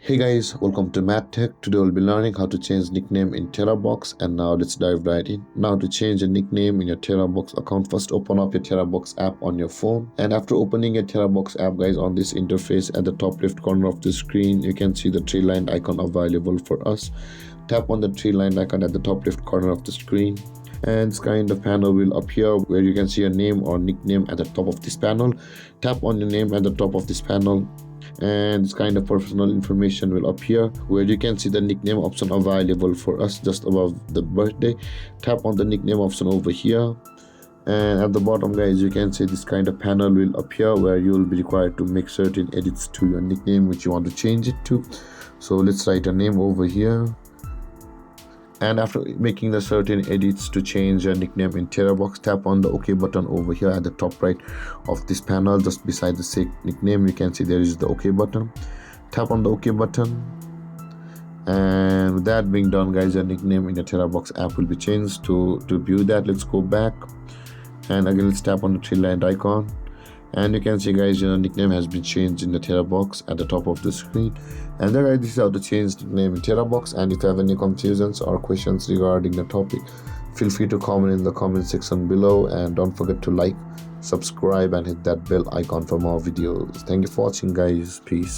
Hey guys, welcome to MadTech. Today we'll be learning how to change nickname in Terabox, and now let's dive right in. Now to change a nickname in your Terabox account, first open up your Terabox app on your phone, and after opening a Terabox app guys, on this interface at the top left corner of the screen you can see the three line icon available for us. Tap on the three line icon at the top left corner of the screen, and this kind of panel will appear where you can see a name or nickname at the top of this panel. Tap on your name at the top of this panel, and this kind of personal information will appear where you can see the nickname option available for us just above the birthday. Tap on the nickname option over here, and at the bottom guys you can see this kind of panel will appear where you will be required to make certain edits to your nickname which you want to change it to. So let's write a name over here, and after making the certain edits to change your nickname in Terabox, tap on the OK button over here at the top right of this panel. Just beside the same nickname you can see there is the OK button. Tap on the OK button, and with that being done guys, your nickname in the Terabox app will be changed. To view that, let's go back, and again let's tap on the three line icon, and you can see guys your nickname has been changed in the Terabox at the top of the screen. And then guys, this is how to change nickname in Terabox. And if you have any confusions or questions regarding the topic, feel free to comment in the comment section below, and don't forget to like, subscribe and hit that bell icon for more videos. Thank you for watching guys. Peace.